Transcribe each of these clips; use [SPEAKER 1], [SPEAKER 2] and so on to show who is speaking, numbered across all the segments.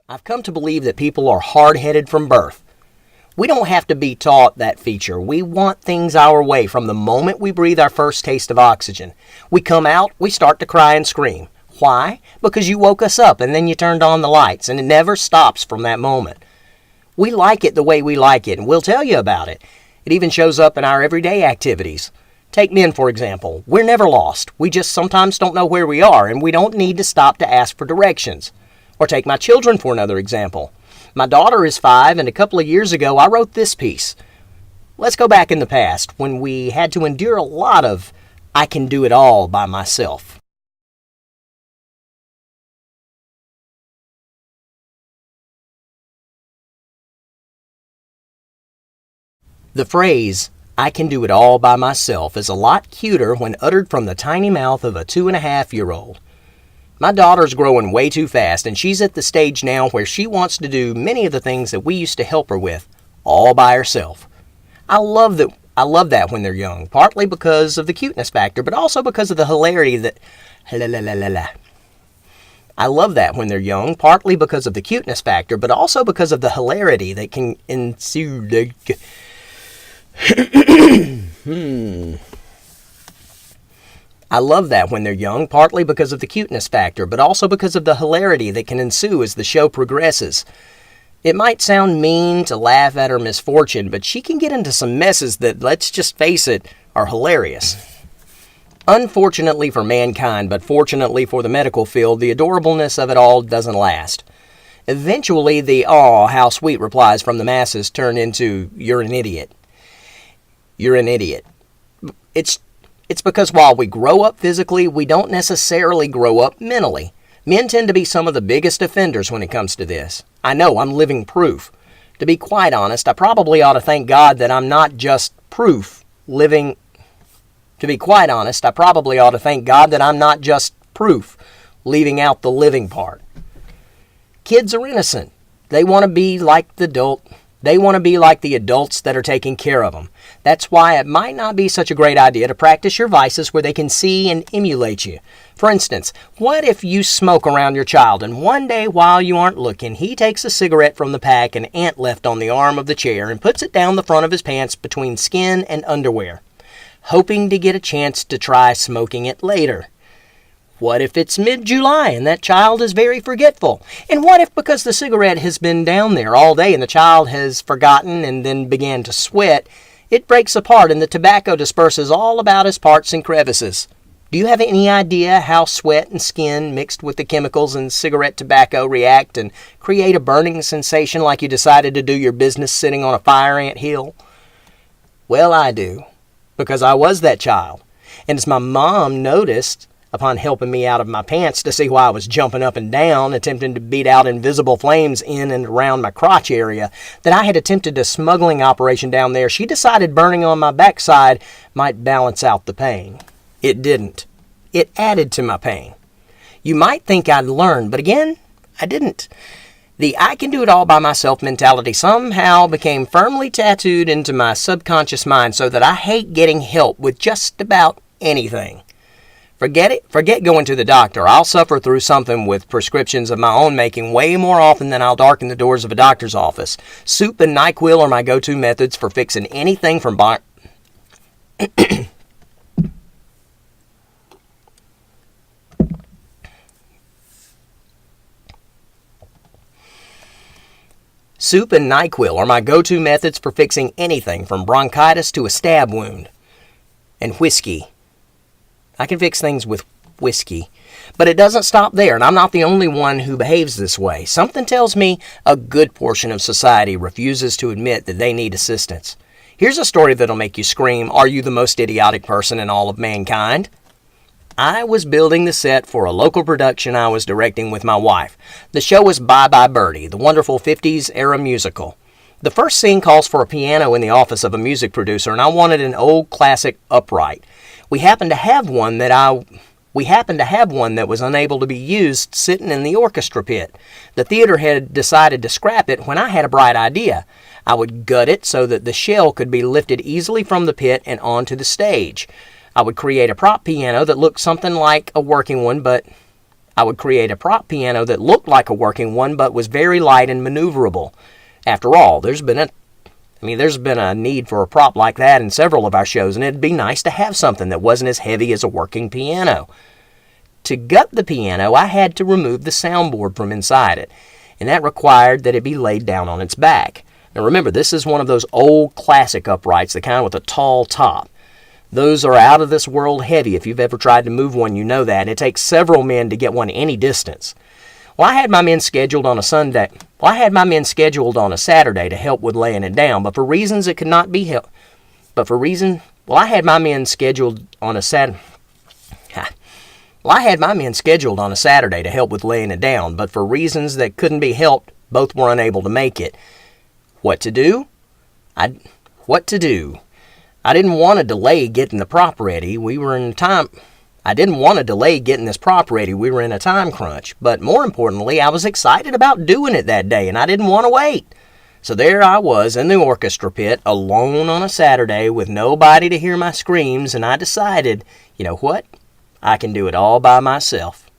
[SPEAKER 1] I've come to believe that people are hard-headed from birth. We don't have to be taught that feature. We want things our way from the moment we breathe our first taste of oxygen. We come out, we start to cry and scream. Why? Because you woke us up and then you turned on the lights, and it never stops from that moment. We like it the way we like it, and we'll tell you about it. It even shows up in our everyday activities. Take men, for example. We're never lost. We just sometimes don't know where we are, and we don't need to stop to ask for directions. Or take my children for another example. My daughter is 5, and a couple of years ago I wrote this piece. Let's go back in the past, when we had to endure a lot of, I can do it all by myself. The phrase, I can do it all by myself, is a lot cuter when uttered from the tiny mouth of a 2.5-year-old. My daughter's growing way too fast, and she's at the stage now where she wants to do many of the things that we used to help her with, all by herself. I love that when they're young, partly because of the cuteness factor, but also because of the hilarity that... I love that when they're young, partly because of the cuteness factor, but also because of the hilarity that can ensue... I love that when they're young, partly because of the cuteness factor, but also because of the hilarity that can ensue as the show progresses. It might sound mean to laugh at her misfortune, but she can get into some messes that, let's just face it, are hilarious. Unfortunately for mankind, but fortunately for the medical field, the adorableness of it all doesn't last. Eventually, the "aw, how sweet" replies from the masses turn into, "You're an idiot. You're an idiot." It's because while we grow up physically, we don't necessarily grow up mentally. Men tend to be some of the biggest offenders when it comes to this. I know, I'm living proof. To be quite honest, I probably ought to thank God that I'm not just proof living... To be quite honest, I probably ought to thank God that I'm not just proof, leaving out the living part. Kids are innocent. They want to be like the adults that are taking care of them. That's why it might not be such a great idea to practice your vices where they can see and emulate you. For instance, what if you smoke around your child and one day while you aren't looking, he takes a cigarette from the pack an ant left on the arm of the chair and puts it down the front of his pants between skin and underwear, hoping to get a chance to try smoking it later? What if it's mid-July and that child is very forgetful? And what if because the cigarette has been down there all day and the child has forgotten and then began to sweat, it breaks apart and the tobacco disperses all about his parts and crevices? Do you have any idea how sweat and skin mixed with the chemicals in cigarette tobacco react and create a burning sensation like you decided to do your business sitting on a fire ant hill? Well, I do, because I was that child. And as my mom noticed, upon helping me out of my pants to see why I was jumping up and down, attempting to beat out invisible flames in and around my crotch area, that I had attempted a smuggling operation down there, she decided burning on my backside might balance out the pain. It didn't. It added to my pain. You might think I'd learned, but again, I didn't. The I can do it all by myself mentality somehow became firmly tattooed into my subconscious mind so that I hate getting help with just about anything. Forget it. Forget going to the doctor. I'll suffer through something with prescriptions of my own making way more often than I'll darken the doors of a doctor's office. Soup and NyQuil are my go-to methods for fixing anything from Soup and NyQuil are my go-to methods for fixing anything from bronchitis to a stab wound. And whiskey. I can fix things with whiskey. But it doesn't stop there, and I'm not the only one who behaves this way. Something tells me a good portion of society refuses to admit that they need assistance. Here's a story that'll make you scream, "Are you the most idiotic person in all of mankind?" I was building the set for a local production I was directing with my wife. The show was Bye Bye Birdie, the wonderful 50s era musical. The first scene calls for a piano in the office of a music producer, and I wanted an old classic upright. We happened to have one that was unable to be used sitting in the orchestra pit. The theater had decided to scrap it when I had a bright idea. I would gut it so that the shell could be lifted easily from the pit and onto the stage. I would create a prop piano that looked something like a working one, but I would create a prop piano that looked like a working one but was very light and maneuverable. After all, there's been a need for a prop like that in several of our shows, and it'd be nice to have something that wasn't as heavy as a working piano. To gut the piano, I had to remove the soundboard from inside it, and that required that it be laid down on its back. Now remember, this is one of those old classic uprights, the kind with a tall top. Those are out of this world heavy. If you've ever tried to move one, you know that. It takes several men to get one any distance. I had my men scheduled on a Saturday to help with laying it down, but for reasons it could not be helped. I had my men scheduled on a Saturday to help with laying it down, but for reasons that couldn't be helped, both were unable to make it. What to do? I didn't want to delay getting the prop ready. We were in a time crunch, but more importantly, I was excited about doing it that day, and I didn't want to wait. So there I was in the orchestra pit, alone on a Saturday with nobody to hear my screams, and I decided, you know what? I can do it all by myself.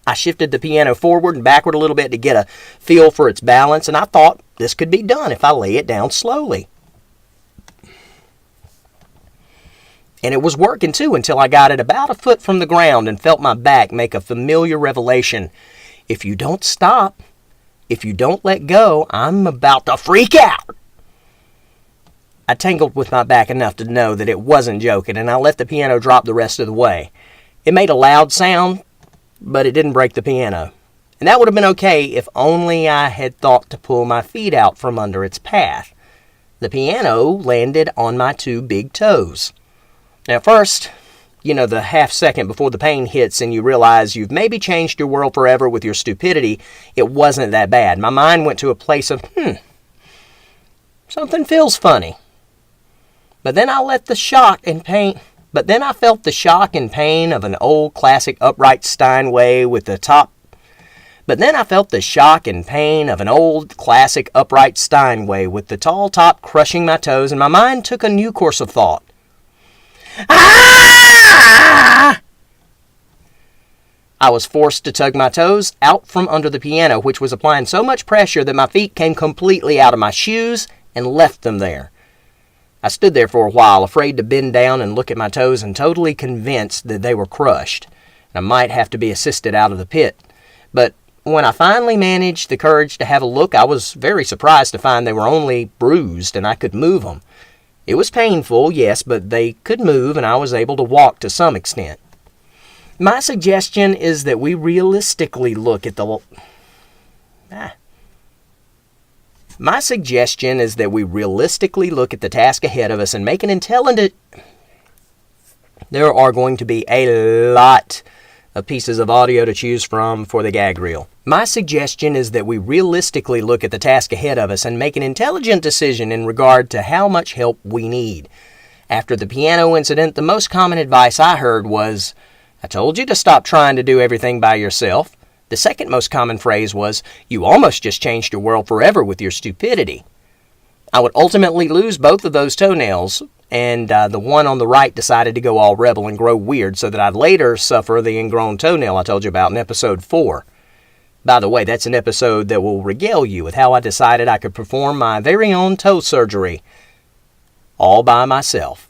[SPEAKER 1] I shifted the piano forward and backward a little bit to get a feel for its balance, and I thought this could be done if I lay it down slowly. And it was working too until I got it about a foot from the ground and felt my back make a familiar revelation. If you don't stop, if you don't let go, I'm about to freak out. I tangled with my back enough to know that it wasn't joking, and I let the piano drop the rest of the way. It made a loud sound, but it didn't break the piano. And that would have been okay if only I had thought to pull my feet out from under its path. The piano landed on my two big toes. Now first, the half second before the pain hits and you realize you've maybe changed your world forever with your stupidity, it wasn't that bad. My mind went to a place of, something feels funny. But then I felt the shock and pain of an old classic upright Steinway with the tall top crushing my toes, and my mind took a new course of thought. Ah! I was forced to tug my toes out from under the piano, which was applying so much pressure that my feet came completely out of my shoes and left them there. I stood there for a while, afraid to bend down and look at my toes and totally convinced that they were crushed. I might have to be assisted out of the pit. But when I finally managed the courage to have a look, I was very surprised to find they were only bruised and I could move them. It was painful, yes, but they could move and I was able to walk to some extent. My suggestion is that we realistically look at the task ahead of us and make an intelligent... There are going to be a lot of pieces of audio to choose from for the gag reel. My suggestion is that we realistically look at the task ahead of us and make an intelligent decision in regard to how much help we need. After the piano incident, the most common advice I heard was, "I told you to stop trying to do everything by yourself." The second most common phrase was, "You almost just changed your world forever with your stupidity." I would ultimately lose both of those toenails, and the one on the right decided to go all rebel and grow weird so that I'd later suffer the ingrown toenail I told you about in episode 4. By the way, that's an episode that will regale you with how I decided I could perform my very own toe surgery all by myself.